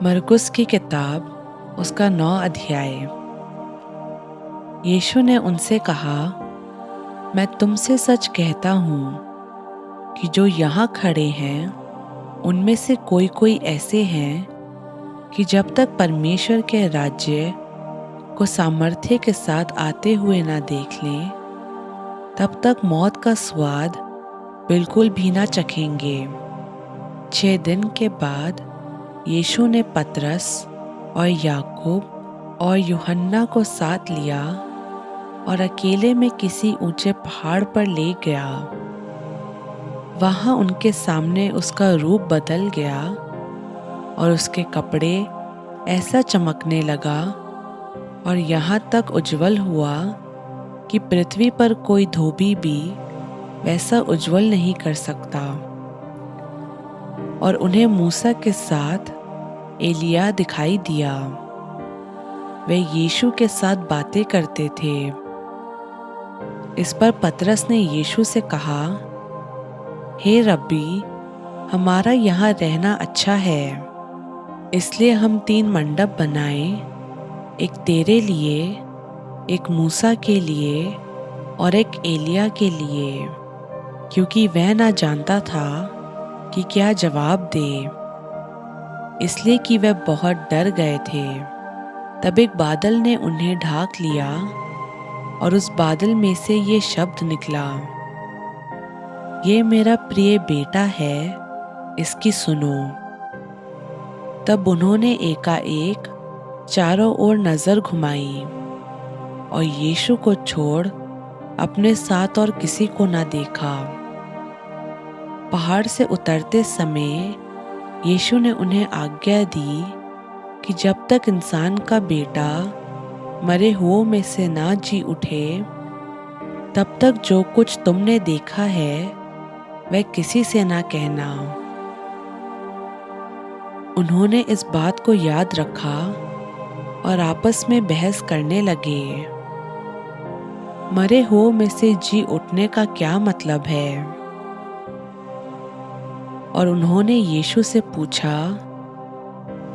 मरकुस की किताब उसका 9 अध्याय। यीशु ने उनसे कहा, मैं तुमसे सच कहता हूँ कि जो यहाँ खड़े हैं उनमें से कोई कोई ऐसे हैं कि जब तक परमेश्वर के राज्य को सामर्थ्य के साथ आते हुए ना देख लें, तब तक मौत का स्वाद बिल्कुल भी ना चखेंगे। 6 दिन के बाद यीशु ने पतरस और याकूब और यूहन्ना को साथ लिया और अकेले में किसी ऊंचे पहाड़ पर ले गया। वहां उनके सामने उसका रूप बदल गया और उसके कपड़े ऐसा चमकने लगा और यहाँ तक उज्जवल हुआ कि पृथ्वी पर कोई धोबी भी वैसा उज्जवल नहीं कर सकता। और उन्हें मूसा के साथ एलिया दिखाई दिया। वे यीशु के साथ बातें करते थे। इस पर पतरस ने यीशु से कहा, हे रब्बी, हमारा यहाँ रहना अच्छा है, इसलिए हम 3 मंडप बनाएं, एक तेरे लिए, एक मूसा के लिए और एक एलिया के लिए, क्योंकि वह ना जानता था कि क्या जवाब दे, इसलिए कि वे बहुत डर गए थे। तब एक बादल ने उन्हें ढाक लिया और उस बादल में से ये शब्द निकला, ये मेरा प्रिय बेटा है, इसकी सुनो। तब उन्होंने एकाएक चारों ओर नजर घुमाई और यीशु को छोड़ अपने साथ और किसी को न देखा। पहाड़ से उतरते समय यीशु ने उन्हें आज्ञा दी कि जब तक इंसान का बेटा मरे हुओं में से ना जी उठे, तब तक जो कुछ तुमने देखा है वह किसी से ना कहना। उन्होंने इस बात को याद रखा और आपस में बहस करने लगे, मरे हुओं में से जी उठने का क्या मतलब है? और उन्होंने यीशु से पूछा,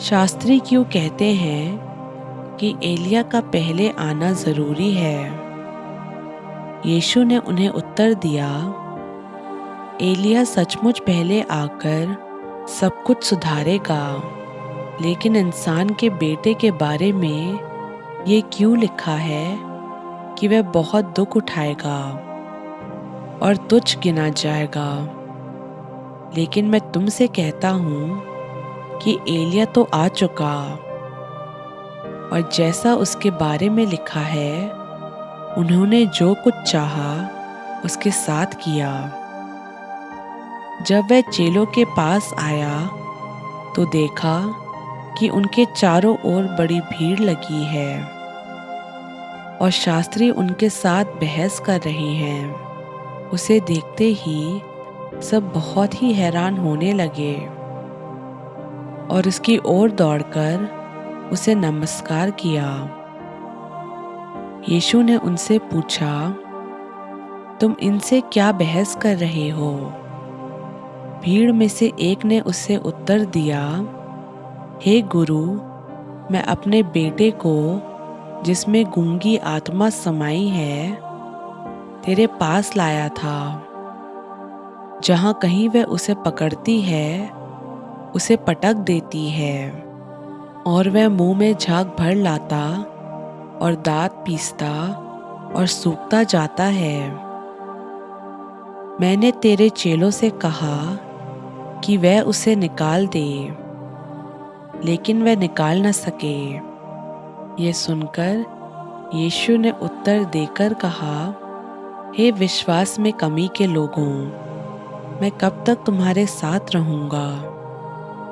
शास्त्री क्यों कहते हैं कि एलिया का पहले आना जरूरी है? यीशु ने उन्हें उत्तर दिया, एलिया सचमुच पहले आकर सब कुछ सुधारेगा, लेकिन इंसान के बेटे के बारे में ये क्यों लिखा है कि वह बहुत दुख उठाएगा और तुच्छ गिना जाएगा। लेकिन मैं तुमसे कहता हूँ कि एलिया तो आ चुका, और जैसा उसके बारे में लिखा है, उन्होंने जो कुछ चाहा उसके साथ किया। जब वह चेलों के पास आया तो देखा कि उनके चारों ओर बड़ी भीड़ लगी है और शास्त्री उनके साथ बहस कर रहे हैं। उसे देखते ही सब बहुत ही हैरान होने लगे और उसकी ओर दौड़कर उसे नमस्कार किया। यीशु ने उनसे पूछा, तुम इनसे क्या बहस कर रहे हो? भीड़ में से एक ने उससे उत्तर दिया, हे गुरु, मैं अपने बेटे को, जिसमें गूंगी आत्मा समाई है, तेरे पास लाया था। जहाँ कहीं वह उसे पकड़ती है, उसे पटक देती है और वह मुंह में झाग भर लाता और दांत पीसता और सूखता जाता है। मैंने तेरे चेलों से कहा कि वह उसे निकाल दे, लेकिन वह निकाल न सके। ये सुनकर यीशु ने उत्तर देकर कहा, हे विश्वास में कमी के लोगों, मैं कब तक तुम्हारे साथ रहूँगा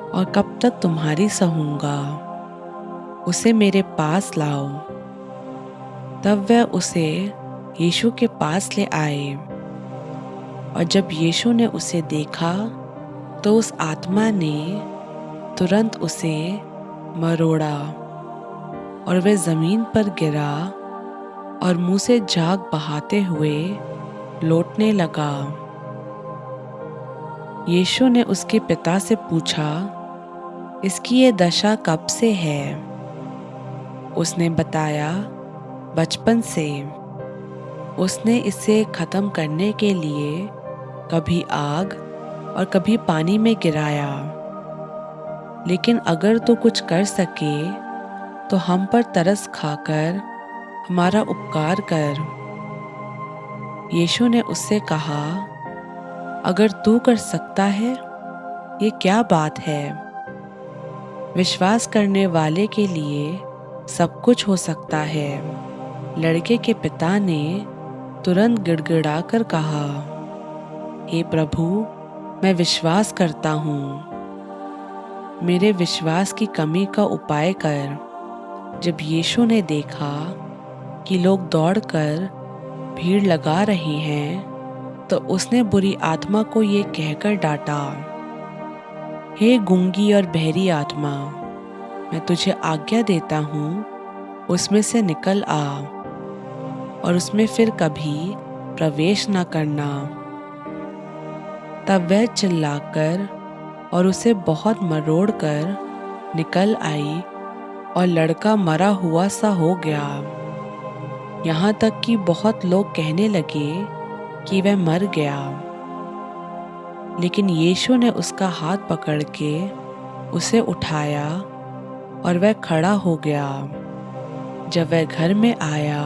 और कब तक तुम्हारी सहूँगा? उसे मेरे पास लाओ। तब वह उसे यीशु के पास ले आए, और जब यीशु ने उसे देखा तो उस आत्मा ने तुरंत उसे मरोड़ा और वह जमीन पर गिरा और मुंह से झाग बहाते हुए लौटने लगा। यीशु ने उसके पिता से पूछा, इसकी ये दशा कब से है? उसने बताया, बचपन से। उसने इसे खत्म करने के लिए कभी आग और कभी पानी में गिराया। लेकिन अगर तू कुछ कर सके तो हम पर तरस खाकर हमारा उपकार कर। यीशु ने उससे कहा, अगर तू कर सकता है, ये क्या बात है? विश्वास करने वाले के लिए सब कुछ हो सकता है। लड़के के पिता ने तुरंत गिड़गिड़ाकर कहा, हे प्रभु, मैं विश्वास करता हूँ। मेरे विश्वास की कमी का उपाय कर। जब यीशु ने देखा कि लोग दौड़कर भीड़ लगा रहे हैं, तो उसने बुरी आत्मा को ये कहकर डांटा, हे गूंगी और बहरी आत्मा, मैं तुझे आज्ञा देता हूँ, उसमें से निकल आ और उसमें फिर कभी प्रवेश न करना। तब वह चिल्लाकर और उसे बहुत मरोड़कर निकल आई और लड़का मरा हुआ सा हो गया। यहाँ तक कि बहुत लोग कहने लगे कि वह मर गया। लेकिन यीशु ने उसका हाथ पकड़ के उसे उठाया और वह खड़ा हो गया। जब वह घर में आया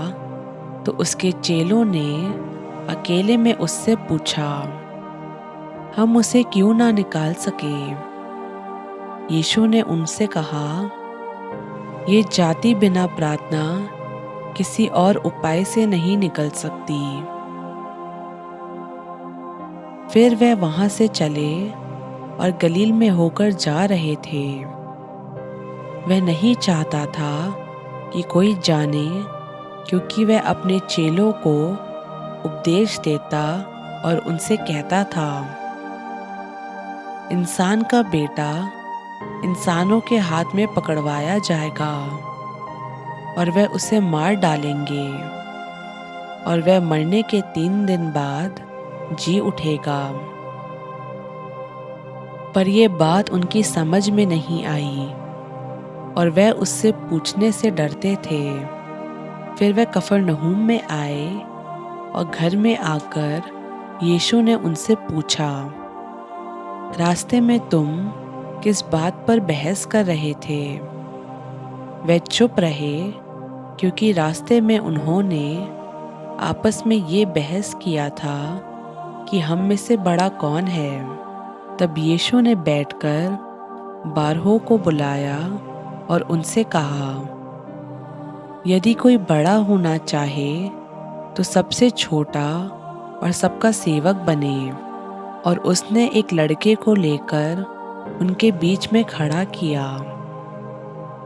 तो उसके चेलों ने अकेले में उससे पूछा, हम उसे क्यों ना निकाल सके? यीशु ने उनसे कहा, ये जाति बिना प्रार्थना किसी और उपाय से नहीं निकल सकती। फिर वह वहां से चले और गलील में होकर जा रहे थे। वह नहीं चाहता था कि कोई जाने, क्योंकि वह अपने चेलों को उपदेश देता और उनसे कहता था, इंसान का बेटा इंसानों के हाथ में पकड़वाया जाएगा और वह उसे मार डालेंगे और वह मरने के 3 दिन बाद जी उठेगा। पर यह बात उनकी समझ में नहीं आई और वह उससे पूछने से डरते थे। फिर वह कफरनहूम में आए और घर में आकर यीशु ने उनसे पूछा, रास्ते में तुम किस बात पर बहस कर रहे थे? वे चुप रहे, क्योंकि रास्ते में उन्होंने आपस में ये बहस किया था कि हम में से बड़ा कौन है। तब यीशु ने बैठकर 12 को बुलाया और उनसे कहा, यदि कोई बड़ा होना चाहे तो सबसे छोटा और सबका सेवक बने। और उसने एक लड़के को लेकर उनके बीच में खड़ा किया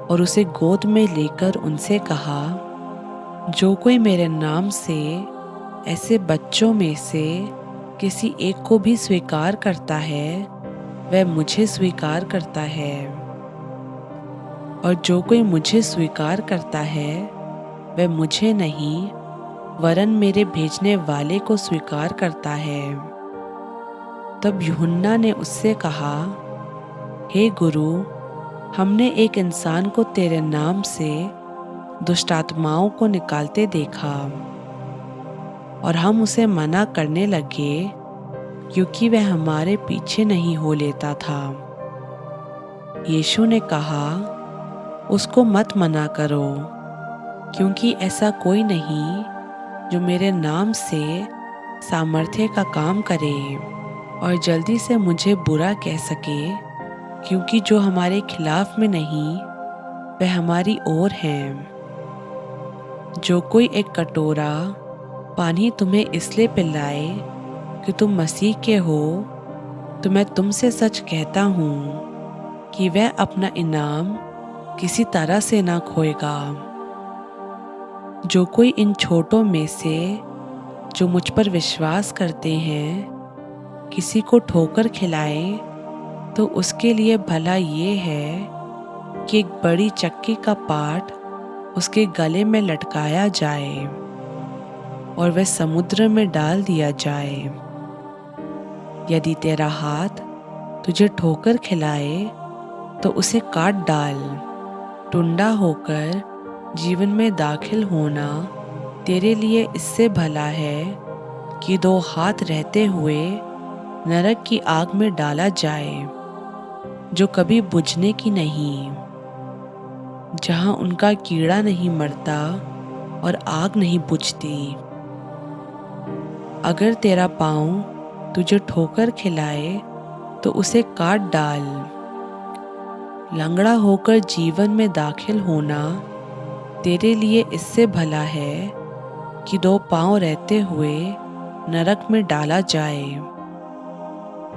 और उसे गोद में लेकर उनसे कहा, जो कोई मेरे नाम से ऐसे बच्चों में से किसी एक को भी स्वीकार करता है, वह मुझे स्वीकार करता है, और जो कोई मुझे स्वीकार करता है वह मुझे नहीं वरन मेरे भेजने वाले को स्वीकार करता है। तब यूहन्ना ने उससे कहा, हे गुरु, हमने एक इंसान को तेरे नाम से दुष्ट आत्माओं को निकालते देखा और हम उसे मना करने लगे, क्योंकि वह हमारे पीछे नहीं हो लेता था। यीशु ने कहा, उसको मत मना करो, क्योंकि ऐसा कोई नहीं जो मेरे नाम से सामर्थ्य का काम करे और जल्दी से मुझे बुरा कह सके, क्योंकि जो हमारे खिलाफ में नहीं वह हमारी ओर है। जो कोई एक कटोरा पानी तुम्हें इसलिए पिलाए कि तुम मसीह के हो, तो मैं तुमसे सच कहता हूँ कि वह अपना इनाम किसी तरह से ना खोएगा। जो कोई इन छोटों में से जो मुझ पर विश्वास करते हैं किसी को ठोकर खिलाए, तो उसके लिए भला ये है कि एक बड़ी चक्की का पाट उसके गले में लटकाया जाए और वह समुद्र में डाल दिया जाए। यदि तेरा हाथ तुझे ठोकर खिलाए तो उसे काट डाल। टुंडा होकर जीवन में दाखिल होना तेरे लिए इससे भला है कि दो हाथ रहते हुए नरक की आग में डाला जाए, जो कभी बुझने की नहीं, जहां उनका कीड़ा नहीं मरता और आग नहीं बुझती। अगर तेरा पाँव तुझे ठोकर खिलाए तो उसे काट डाल। लंगड़ा होकर जीवन में दाखिल होना तेरे लिए इससे भला है कि दो पाँव रहते हुए नरक में डाला जाए,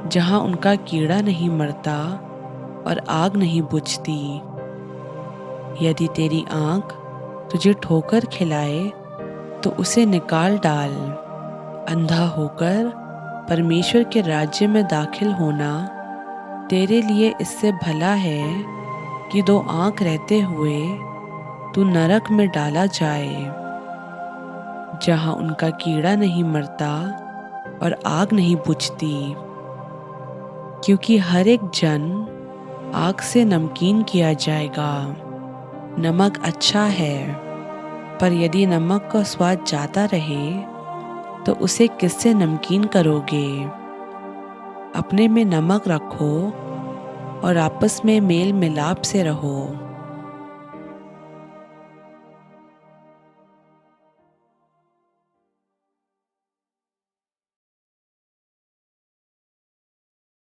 जहां उनका कीड़ा नहीं मरता और आग नहीं बुझती। यदि तेरी आँख तुझे ठोकर खिलाए तो उसे निकाल डाल। अंधा होकर परमेश्वर के राज्य में दाखिल होना तेरे लिए इससे भला है कि दो आँख रहते हुए तू नरक में डाला जाए, जहां उनका कीड़ा नहीं मरता और आग नहीं बुझती। क्योंकि हर एक जन आग से नमकीन किया जाएगा। नमक अच्छा है, पर यदि नमक का स्वाद जाता रहे तो उसे किससे नमकीन करोगे? अपने में नमक रखो और आपस में मेल मिलाप से रहो।